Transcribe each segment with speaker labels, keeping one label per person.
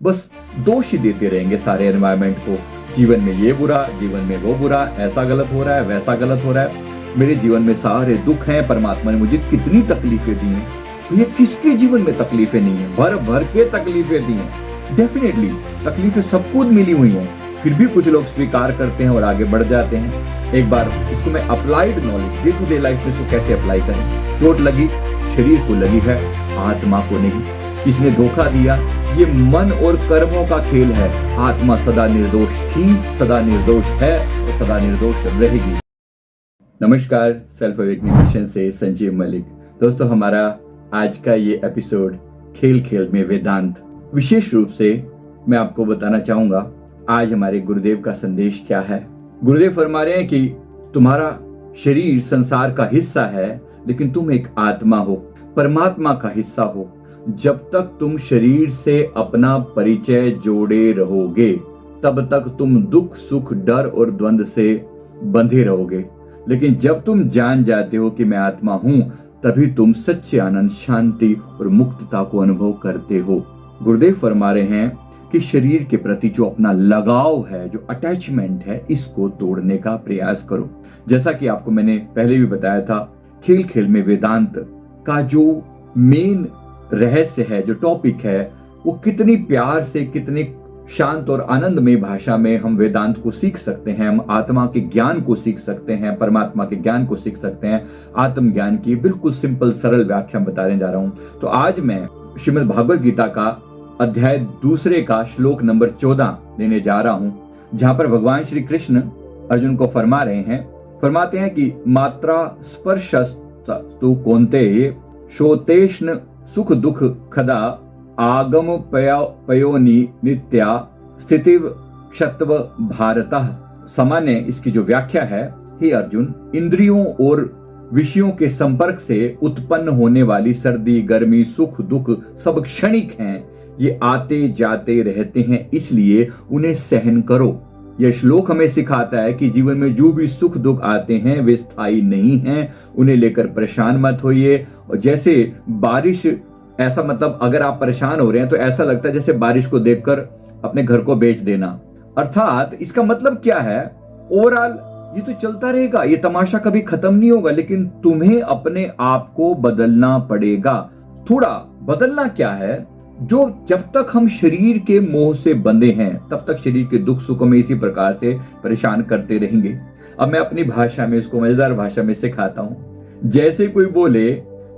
Speaker 1: बस दोष ही देते रहेंगे सारे एनवायरनमेंट को। जीवन में ये बुरा, जीवन में वो बुरा, ऐसा गलत हो रहा है, वैसा गलत हो रहा है, मेरे जीवन में सारे दुख हैं, परमात्मा ने मुझे कितनी तकलीफें दी हैं। ये किसके जीवन में तकलीफें नहीं है? भर भर के तकलीफें दी हैं। डेफिनेटली तकलीफें सबको मिली हुई हैं, फिर भी कुछ लोग स्वीकार करते हैं और आगे बढ़ जाते हैं। एक बार इसको मैं applied knowledge, day to day life में इसको कैसे अप्लाई करें। चोट लगी, शरीर को लगी है, आत्मा को नहीं। किसने धोखा दिया? ये मन और कर्मों का खेल है। आत्मा सदा निर्दोष थी, सदा निर्दोष है और सदा निर्दोष रहेगी। नमस्कार, सेल्फ अवेकनिंग मिशन से संजीव मलिक। दोस्तों, हमारा आज का ये एपिसोड खेल खेल में वेदांत। विशेष रूप से मैं आपको बताना चाहूंगा आज हमारे गुरुदेव का संदेश क्या है। गुरुदेव फरमा रहे हैं कि तुम्हारा शरीर संसार का हिस्सा है, लेकिन तुम एक आत्मा हो, परमात्मा का हिस्सा हो। जब तक तुम शरीर से अपना परिचय जोड़े रहोगे, तब तक तुम दुख, सुख, डर और द्वंद से बंधे रहोगे। लेकिन जब तुम जान जाते हो कि मैं आत्मा हूं, तभी तुम सच्चे आनंद, शांति और मुक्तता को अनुभव करते हो। गुरुदेव फरमा रहे हैं कि शरीर के प्रति जो अपना लगाव है, जो अटैचमेंट है, इसको तोड़ने का प्रयास करो। जैसा कि आपको मैंने पहले भी बताया था, खेल खेल में वेदांत का जो मेन रहस्य है, जो टॉपिक है, वो कितनी प्यार से, कितनी शांत और आनंदमय भाषा में हम वेदांत को सीख सकते हैं। हम आत्मा के ज्ञान को सीख सकते हैं, परमात्मा के ज्ञान को सीख सकते हैं। आत्म ज्ञान की बिल्कुल सिंपल सरल व्याख्या बताने जा रहा हूं। तो आज मैं श्रीमद् भागवत गीता का अध्याय 2 का श्लोक नंबर 14 लेने जा रहा हूं, जहां पर भगवान श्री कृष्ण अर्जुन को फरमा रहे हैं, फरमाते हैं कि मात्रा स्पर्शस्तु कौन्तेय शोतेष्ण सुख दुख खदा आगम पयोनि नित्या स्थितिव क्षत्व भारतः। सामान्य इसकी जो व्याख्या है, हे अर्जुन, इंद्रियों और विषयों के संपर्क से उत्पन्न होने वाली सर्दी, गर्मी, सुख, दुख सब क्षणिक हैं। ये आते जाते रहते हैं, इसलिए उन्हें सहन करो। यह श्लोक हमें सिखाता है कि जीवन में जो भी सुख दुख आते हैं वे स्थायी नहीं हैं, उन्हें लेकर परेशान मत होइए। और जैसे बारिश, ऐसा मतलब अगर आप परेशान हो रहे हैं तो ऐसा लगता है जैसे बारिश को देखकर अपने घर को बेच देना। अर्थात इसका मतलब क्या है? ओवरऑल ये तो चलता रहेगा, ये तमाशा कभी खत्म नहीं होगा, लेकिन तुम्हें अपने आप को बदलना पड़ेगा। थोड़ा बदलना क्या है? जो जब तक हम शरीर के मोह से बंधे हैं, तब तक शरीर के दुख सुख में इसी प्रकार से परेशान करते रहेंगे। अब मैं अपनी भाषा में इसको मजेदार भाषा में सिखाता हूं। जैसे कोई बोले,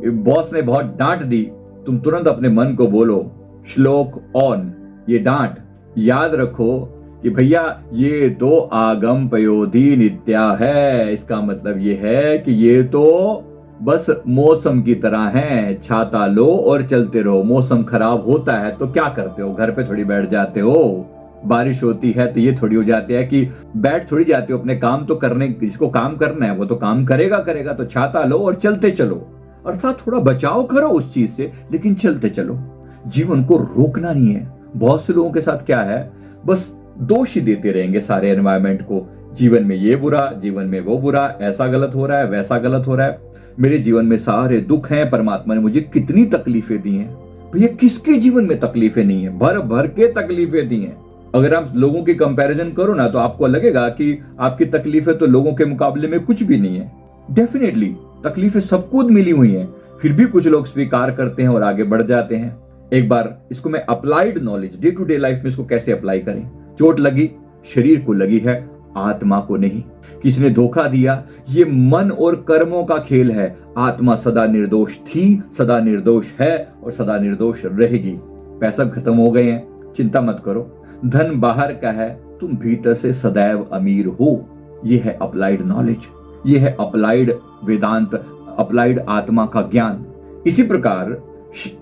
Speaker 1: बॉस ने बहुत डांट दी, तुम तुरंत अपने मन को बोलो, श्लोक ऑन, ये डांट याद रखो कि भैया ये तो आगम पयोधि नित्या है। इसका मतलब ये है कि ये तो बस मौसम की तरह है, छाता लो और चलते रहो। मौसम खराब होता है तो क्या करते हो? घर पे थोड़ी बैठ जाते हो। बारिश होती है तो ये थोड़ी हो जाती है कि बैठ थोड़ी जाते हो, अपने काम तो करने, जिसको काम करना है वो तो काम करेगा। तो छाता लो और चलते चलो। अर्थात थोड़ा बचाव करो उस चीज से, लेकिन चलते चलो। जीवन को रोकना नहीं है। बहुत से लोगों के साथ क्या है, बस दोष ही देते रहेंगे सारे एनवायरनमेंट को। जीवन में ये बुरा, जीवन में वो बुरा, ऐसा गलत हो रहा है, वैसा गलत हो रहा है, मेरे जीवन में सारे दुख हैं, परमात्मा ने मुझे कितनी तकलीफें दी हैं। भैया किसके जीवन में तकलीफें नहीं है? भर भर के तकलीफें दी हैं। अगर आप लोगों की कंपैरिजन करो ना, तो आपको लगेगा कि आपकी तकलीफें तो लोगों के मुकाबले में कुछ भी नहीं है। डेफिनेटली तकलीफें सबको मिली हुई हैं, फिर भी कुछ लोग स्वीकार करते हैं और आगे बढ़ जाते हैं। एक बार इसको मैं applied knowledge, day to day life में इसको कैसे अप्लाई करें। चोट लगी, शरीर को लगी है, आत्मा को नहीं। किसने धोखा दिया? ये मन और कर्मों का खेल है। आत्मा सदा निर्दोष थी, सदा निर्दोष है और सदा निर्दोष रहेगी। पैसा खत्म हो गए हैं, चिंता मत करो। धन बाहर का है, तुम भीतर से सदैव अमीर हो। ये है अप्लाइड नॉलेज, ये है अप्लाइड वेदांत, अप्लाइड आत्मा का ज्ञान। इसी प्रकार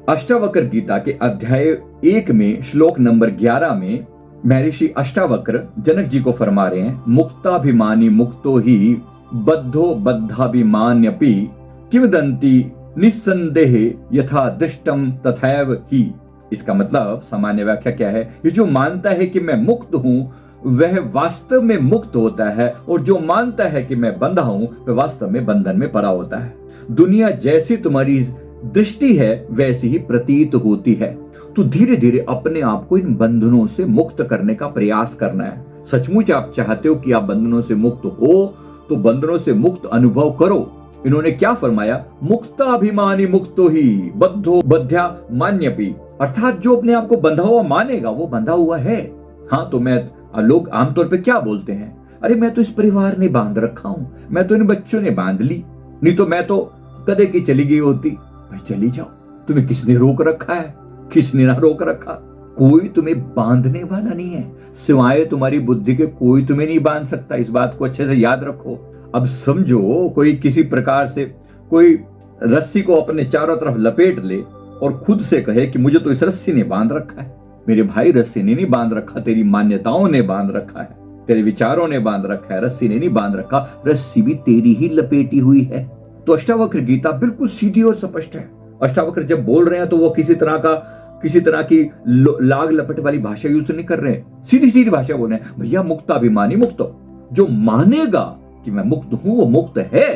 Speaker 1: अष्टावक्र गीता के अध्याय 1 में श्लोक नंबर 11 में महर्षि अष्टावक्र जनक जी को फरमा रहे हैं, मुक्ताभिमानी मुक्तो ही बद्धो बद्धाभिमान्यपि किंवदंती निस्संदेह यथा दृष्टम तथैव ही। इसका मतलब सामान्य व्याख्या क्या है? ये जो मानता है कि मैं मुक्त हूं, वह वास्तव में मुक्त होता है, और जो मानता है कि मैं बंधा हूं, वह वास्तव में बंधन में पड़ा होता है। दुनिया जैसी तुम्हारी दृष्टि है वैसी ही प्रतीत होती है। तो धीरे धीरे अपने आप को इन बंधनों से मुक्त करने का प्रयास करना है। सचमुच आप चाहते हो कि आप बंधनों से मुक्त हो तो बंधनों से मुक्त अनुभव करो। इन्होंने क्या फरमाया, मुक्ताभिमानी मुक्तो ही बद्धो बध्या मान्यपि, अर्थात जो अपने आप को बंधा हुआ मानेगा वो बंधा हुआ है। हाँ, तो लोग आमतौर पे क्या बोलते हैं, अरे मैं तो इस परिवार ने बांध रखा हूं, मैं तो इन बच्चों ने बांध ली, नहीं तो मैं तो कदे की चली गई होती। भाई चली जाओ, तुम्हें किसने रोक रखा है, किसने ना रोक रखा। कोई तुम्हें बांधने वाला नहीं है, सिवाय तुम्हारी बुद्धि के कोई तुम्हें नहीं बांध सकता। इस बात को अच्छे से याद रखो। अब समझो कोई किसी प्रकार से कोई रस्सी को अपने चारों तरफ लपेट ले और खुद से कहे कि मुझे तो इस रस्सी ने बांध रखा है। मेरे भाई, रस्सी ने नहीं बांध रखा, तेरी मान्यताओं ने बांध रखा है, तेरे विचारों ने बांध रखा है। रस्सी ने नहीं बांध रखा, रस्सी भी तेरी ही लपेटी हुई है। तो अष्टावक्र गीता बिल्कुल सीधी और स्पष्ट है। अष्टावक्र जब बोल रहे हैं तो वो किसी तरह की लाग लपट वाली भाषा यूज नहीं कर रहे हैं, सीधी सीधी भाषा बोल रहे हैं। भैया मुक्ताभिमानी मुक्त, जो मानेगा कि मैं मुक्त हूं वो मुक्त है।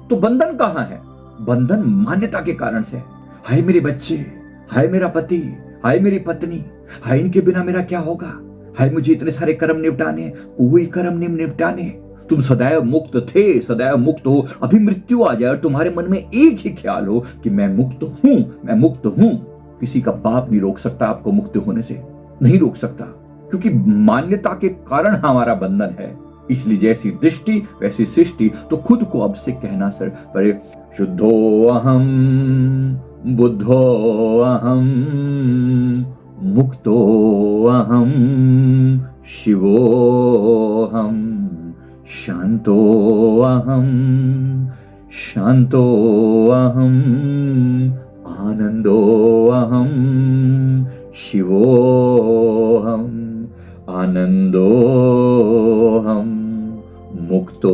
Speaker 1: तो बंधन कहां है? बंधन मान्यता के कारण से है। हाय मेरे बच्चे, हाय मेरा पति, हाय मेरी पत्नी, हाय इनके बिना मेरा क्या होगा, हाय मुझे इतने सारे कर्म निपटाने, कोई कर्म नहीं निपटाने। तुम सदैव मुक्त थे, सदैव मुक्त हो। अभी मृत्यु आ जाए और तुम्हारे मन में एक ही ख्याल हो कि मैं मुक्त हूं, मैं मुक्त हूं। किसी का पाप नहीं रोक सकता आपको मुक्त होने से, नहीं रोक सकता, क्योंकि मान्यता के कारण हमारा बंधन है। इसलिए जैसी दृष्टि वैसी सृष्टि। तो खुद को अब से कहना सर परे, शुद्धो अहम बुद्धो अहम मुक्तो अहम शिवोहम शांतो अहम शांतो अहम आनंदो अहम शिवोहम आनंदो हम मुक्तो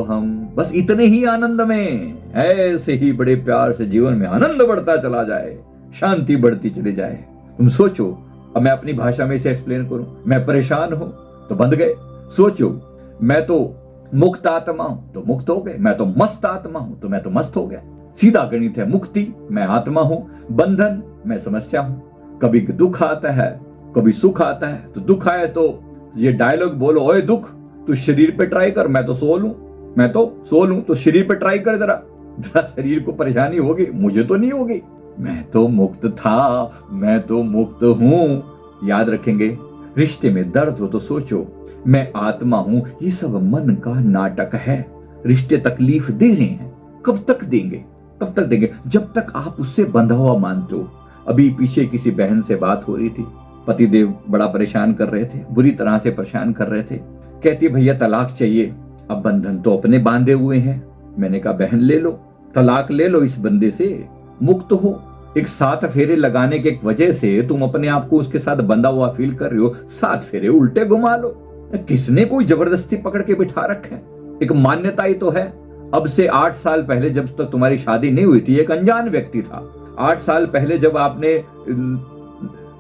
Speaker 1: हम। बस इतने ही आनंद में, ऐसे ही बड़े प्यार से जीवन में आनंद बढ़ता चला जाए, शांति बढ़ती चली जाए। तुम सोचो, अब मैं अपनी भाषा में इसे एक्सप्लेन करूं, मैं परेशान हूं तो बंध गए। सोचो, मैं तो मुक्त आत्मा हूं तो मुक्त हो गए, मैं तो मस्त आत्मा हूं तो मैं तो मस्त हो गया। सीधा गणित है। मुक्ति मैं आत्मा हूं, बंधन मैं समस्या हूं। कभी दुख आता है, कभी सुख आता है। तो दुख आए तो ये डायलॉग बोलो, ओए दुख तू शरीर पे ट्राई कर, मैं तो सो लूं, तो शरीर पे ट्राई कर जरा शरीर को परेशानी होगी, मुझे तो नहीं होगी। मैं तो मुक्त था, मैं तो मुक्त हूं। याद रखेंगे। रिश्ते में दर्द हो तो सोचो, मैं आत्मा हूं, ये सब मन का नाटक है। रिश्ते तकलीफ दे रहे हैं, कब तक देंगे, कब तक देंगे? जब तक आप उससे बंधा हुआ मानते हो। अभी पीछे किसी बहन से बात हो रही थी, पतिदेव बड़ा परेशान कर रहे थे, बुरी तरह से परेशान कर रहे थे। कहती भैया तलाक चाहिए, अब बंधन तो अपने बांधे हुए हैं। मैंने कहा बहन ले लो, तलाक ले लो, इस बंदे से मुक्त हो। एक 7 फेरे लगाने के वजह से तुम अपने आप को उसके साथ बंधा हुआ फील कर रहे हो, 7 फेरे उल्टे घुमा लो। किसने कोई जबरदस्ती पकड़ के बिठा रखा है? एक मान्यता ही तो है। अब से 8 साल पहले जब तक तुम्हारी शादी नहीं हुई थी, एक अनजान व्यक्ति था। 8 साल पहले जब आपने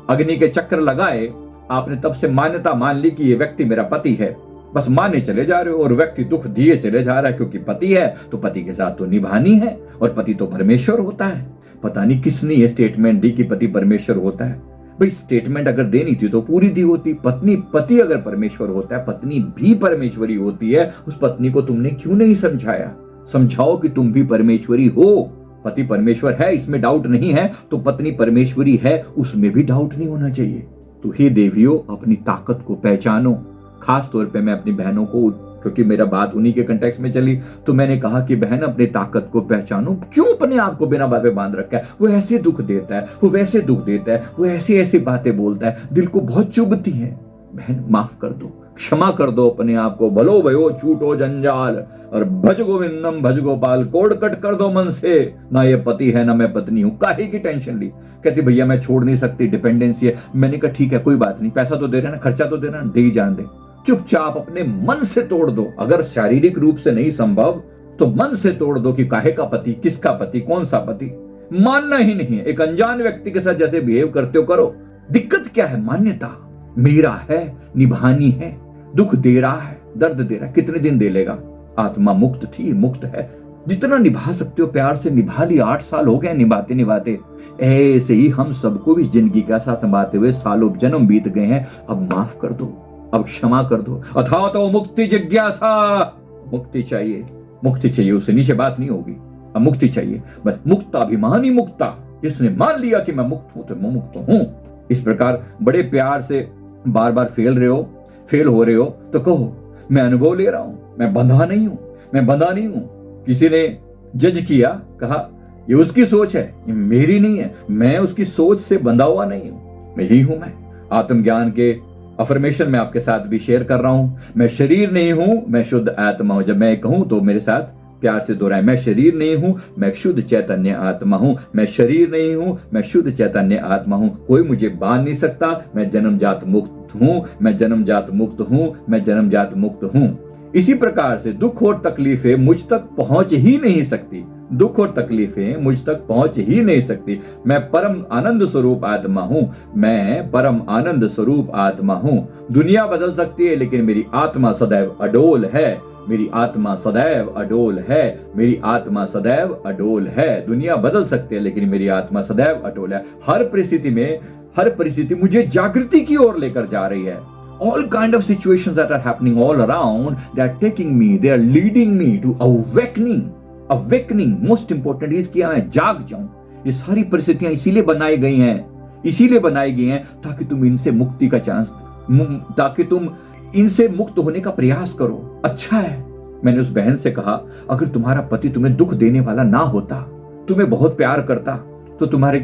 Speaker 1: अग्नि के चक्र लगाए, आपने तब से मान्यता मान ली कि ये व्यक्ति मेरा पति है। बस माने चले जा रहे हो और व्यक्ति दुख दिए चले जा रहा है, क्योंकि पति है तो पति के साथ तो निभानी है, और पति तो परमेश्वर होता है। पता नहीं किसने ये स्टेटमेंट दी कि पति परमेश्वर होता है। भाई स्टेटमेंट अगर देनी थी तो पूरी दी होती। पति अगर परमेश्वर होता है, पत्नी भी परमेश्वरी होती है। उस पत्नी को तुमने क्यों नहीं समझाया? समझाओ कि तुम भी परमेश्वरी हो। पति परमेश्वर है, इसमें डाउट नहीं है, तो पत्नी परमेश्वरी है, उसमें भी डाउट नहीं होना चाहिए। तो हे देवियों, अपनी ताकत को पहचानो। खास तौर पे मैं अपनी बहनों को, क्योंकि मेरा बात उन्हीं के कंटेक्स्ट में चली, तो मैंने कहा कि बहन अपनी ताकत को पहचानो। क्यों अपने आप को बिना बात पे बांध रखा है? वो ऐसे दुख देता है, वो वैसे दुख देता है, वो ऐसी ऐसी बातें बोलता है, दिल को बहुत चुभती है। बहन माफ कर दो, क्षमा कर दो अपने आप को। भलो भयो छूटो जंजाल, और भज गोविंदम भज गोपाल, कोड कट कर दो मन से। ना ये पति है ना मैं पत्नी हूं, काहे की टेंशन ली? कहती भैया मैं छोड़ नहीं सकती, डिपेंडेंसी है। मैंने कहा ठीक है कोई बात नहीं, पैसा तो दे रहे ना, खर्चा तो दे रहे ना, दे ही जान दे। चुपचाप अपने मन से तोड़ दो। अगर शारीरिक रूप से नहीं संभव तो मन से तोड़ दो कि काहे का पति, किसका पति, कौन सा पति। मानना ही नहीं है। एक अनजान व्यक्ति के साथ जैसे बिहेव करते हो करो। दिक्कत क्या है? मान्यता मेरा है, निभानी है। दुख दे रहा है, दर्द दे रहा है, कितने दिन दे लेगा? आत्मा मुक्त थी, मुक्त है। जितना निभा सकते हो प्यार से निभा लिया। 8 साल हो गए निभाते निभाते। ऐसे ही हम सबको भी जिंदगी का साथ संभालते हुए सालों जन्म बीत गए हैं। अब माफ कर दो, अब क्षमा कर दो। अथा तो मुक्ति जिज्ञासा, मुक्ति चाहिए, मुक्ति चाहिए, उससे नीचे बात नहीं होगी। अब मुक्ति चाहिए, बस मुक्ताभिमानी मुक्ता, जिसने मान लिया कि मैं मुक्त हूं तो मैं मुक्त हूं। इस प्रकार बड़े प्यार से बार बार फेल हो रहे हो तो कहो मैं अनुभव ले रहा हूं, मैं बंधा नहीं हूं, मैं बंधा नहीं हूं। किसी ने जज किया, कहा ये उसकी सोच है, ये मेरी नहीं है, मैं उसकी सोच से बंधा हुआ नहीं हूं, मैं यही हूं। मैं आत्मज्ञान के अफर्मेशन में आपके साथ भी शेयर कर रहा हूं। मैं शरीर नहीं हूं, मैं शुद्ध आत्मा हूं। जब मैं कहूं तो मेरे साथ प्यार से दोहराए, मैं शरीर नहीं हूं, मैं शुद्ध चैतन्य आत्मा हूं। मैं शरीर नहीं हूं, मैं शुद्ध चैतन्य आत्मा हूं। कोई मुझे बांध नहीं सकता, मैं जन्मजात मुक्त हूं, मैं जन्मजात मुक्त हूं, मैं जन्मजात मुक्त हूं। इसी प्रकार से दुख और तकलीफें मुझ तक पहुंच ही नहीं सकती, दुख और तकलीफें मुझ तक पहुंच ही नहीं सकती। मैं परम आनंद स्वरूप आत्मा हूं, मैं परम आनंद स्वरूप आत्मा हूं। दुनिया बदल सकती है लेकिन मेरी आत्मा सदैव अडोल है, मेरी आत्मा सदैव अडोल है, मेरी आत्मा सदैव अडोल है। दुनिया बदल सकती है लेकिन मेरी आत्मा सदैव अडोल है। हर परिस्थिति मुझे जागृति की ओर लेकर जा रही है। All kind of situations that are happening all around, they are taking me, they are leading me to awakening. Awakening most important is कि मैं जाग जाऊं। ये सारी परिस्थितियां इसीलिए बनाई गई हैं ताकि तुम इनसे मुक्ति का चांस, ताकि तुम इनसे मुक्त होने का प्रयास करो। अच्छा है, मैंने उस बहन से कहा अगर तुम्हारा पति तुम्हें दुख देने वाला ना होता, तुम्हें बहुत प्यार करता, तो तुम्हारे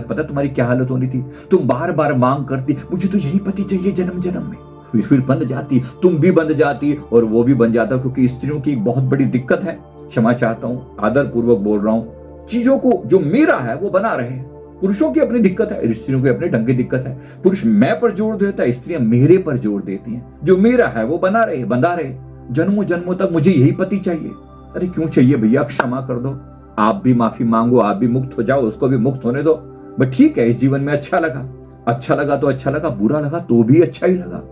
Speaker 1: पता तुम्हारी क्या हालत होनी थी। तुम बार बार मांग करती मुझे तो यही पति चाहिए जन्म जन्म में, फिर बंध जाती, तुम भी बंध जाती और वो भी बन जाता। क्योंकि स्त्रियों की एक बहुत बड़ी दिक्कत है, क्षमा चाहता हूं, आदर पूर्वक बोल रहा हूं, चीजों को जो मेरा है वो बना रहे। पुरुषों की अपनी दिक्कत है, स्त्रियों की अपने ढंग की दिक्कत है। पुरुष मैं पर जोर देता है, स्त्रियां मेरे पर जोर देती हैं। जो मेरा है वो बना रहे, बंधा रहे, जन्मों जन्मों तक मुझे यही पति चाहिए। अरे क्यों चाहिए भैया, क्षमा कर दो, आप भी माफी मांगो, आप भी मुक्त हो जाओ, उसको भी मुक्त होने दो। बट ठीक है, इस जीवन में अच्छा लगा तो अच्छा लगा, बुरा लगा तो भी अच्छा ही लगा।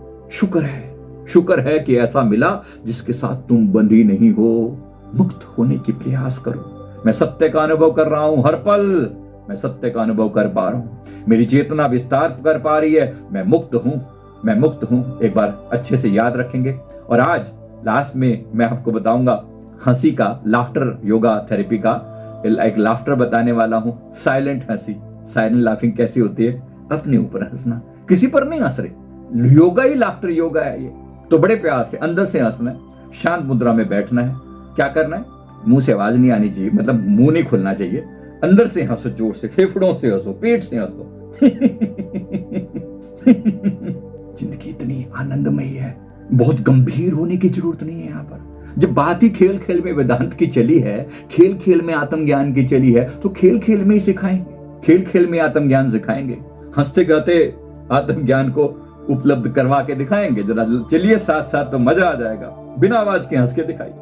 Speaker 1: शुक्र है कि ऐसा मिला जिसके साथ तुम बंधी नहीं हो। मुक्त होने की प्रयास करो। मैं सत्य का अनुभव कर रहा हूं, हर पल मैं सत्य का अनुभव कर पा रहा हूं। मेरी चेतना विस्तार कर पा रही है, मैं मुक्त हूं। एक बार अच्छे से याद रखेंगे। और आज लास्ट में मैं आपको बताऊंगा हंसी का, लाफ्टर योगा थेरेपी का एक लाफ्टर बताने वाला हूं। साइलेंट हंसी, साइलेंट लाफिंग कैसी होती है, अपने ऊपर हंसना, किसी पर नहीं हंस रहे। योगा ही लाफ्टर योगा है ये। तो बड़े प्यार से अंदर से हंसना है, शांत मुद्रा में बैठना है। क्या करना है, मुंह से आवाज नहीं आनी चाहिए, मतलब मुंह नहीं खुलना चाहिए। अंदर से हंसो, जोर से, फेफड़ों से हंसो, पेट से हंसो। जिंदगी इतनी आनंदमयी है, बहुत गंभीर होने की जरूरत नहीं है। यहाँ पर जब बात ही खेल खेल में वेदांत की चली है, खेल खेल में आत्मज्ञान की चली है, तो खेल खेल में ही सिखाएंगे, खेल खेल में आत्मज्ञान सिखाएंगे। हंसते गाते आत्मज्ञान को उपलब्ध करवा के दिखाएंगे। जरा चलिए साथ साथ, तो मजा आ जाएगा। बिना आवाज के हंस के दिखाइए।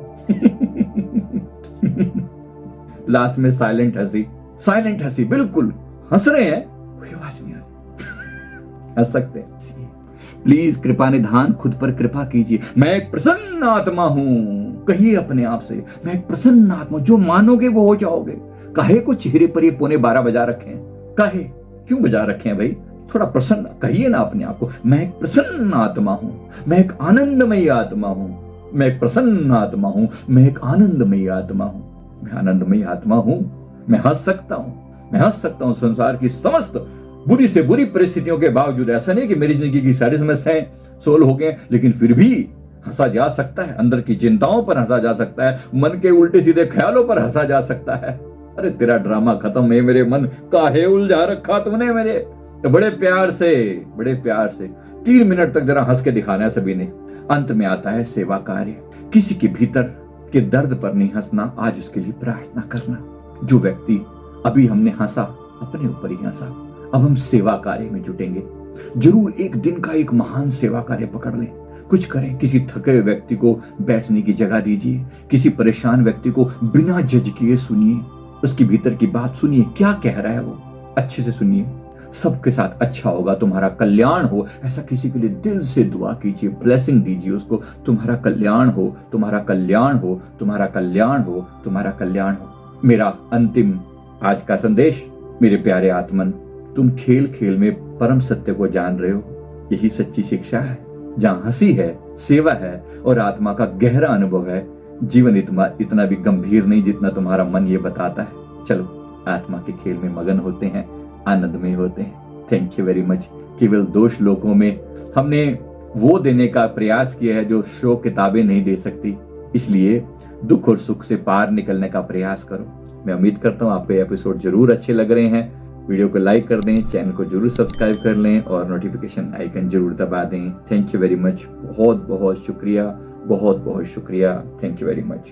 Speaker 1: लास्ट में साइलेंट हंसी, बिल्कुल हंस रहे हैं, कोई आवाज नहीं आ रही, हंस सकते हैं। प्लीज कृपा निधान, खुद पर कृपा कीजिए। मैं एक प्रसन्न आत्मा हूं, कहिए अपने आप से, मैं एक प्रसन्न आत्मा। जो मानोगे वो हो जाओगे। काहे को चेहरे पर ये 11:15 बजा रखे हैं, काहे क्यों बजा रखे हैं भाई? थोड़ा प्रसन्न कहिए ना अपने आप को। मैं एक प्रसन्न आत्मा हूं, मैं एक आनंदमयी आत्मा हूं, मैं एक प्रसन्न आत्मा हूं, मैं एक आनंदमयी आत्मा हूं, मैं आनंदमयी आत्मा हूं। मैं हंस सकता हूं संसार की समस्त बुरी से बुरी परिस्थितियों के बावजूद। ऐसा नहीं कि मेरी जिंदगी की सारी समस्याएं सोल्व हो गए, लेकिन फिर भी हंसा जा सकता है। अंदर की चिंताओं पर हंसा जा सकता है, मन के उल्टे सीधे ख्यालों पर हंसा जा सकता है। अरे तेरा ड्रामा खत्म है मेरे मन, काहे उलझा रखा तुमने मेरे। तो बड़े प्यार से 3 मिनट तक जरा हंस के दिखाना है सभी ने। अंत में आता है सेवा कार्य। किसी के भीतर के दर्द पर नहीं हंसना, आज उसके लिए प्रार्थना करना। जो व्यक्ति अभी हमने हंसा, अपने ऊपर ही हंसा, अब हम सेवा कार्य में जुटेंगे। जरूर एक दिन का एक महान सेवा कार्य पकड़ लें, कुछ करें। किसी थके हुए व्यक्ति को बैठने की जगह दीजिए, किसी परेशान व्यक्ति को बिना जज किए सुनिए, उसके भीतर की बात सुनिए, क्या कह रहा है वो, अच्छे से सुनिए। सबके साथ अच्छा होगा, तुम्हारा कल्याण हो, ऐसा किसी के लिए दिल से दुआ कीजिए, ब्लेसिंग दीजिए उसको, तुम्हारा कल्याण हो, तुम्हारा कल्याण हो, तुम्हारा कल्याण हो, तुम्हारा कल्याण हो। मेरा अंतिम आज का संदेश, मेरे प्यारे आत्मन, तुम खेल खेल में परम सत्य को जान रहे हो। यही सच्ची शिक्षा है। जहां हंसी है, सेवा है और आत्मा का गहरा अनुभव है, जीवन इतना भी गंभीर नहीं जितना तुम्हारा मन ये बताता है। चलो आत्मा के खेल में मगन होते हैं, आनंद में होते हैं। Thank you very much. केवल 2 श्लोकों में हमने वो देने का प्रयास किया है जो श्लोक किताबें नहीं दे सकती, इसलिए दुख और सुख से पार निकलने का प्रयास करो। मैं उम्मीद करता हूँ आपको एपिसोड जरूर अच्छे लग रहे हैं। वीडियो को लाइक कर दें, चैनल को जरूर सब्सक्राइब कर लें और नोटिफिकेशन आइकन जरूर दबा दें। Thank you very much. बहुत बहुत शुक्रिया, बहुत बहुत शुक्रिया। Thank you very much.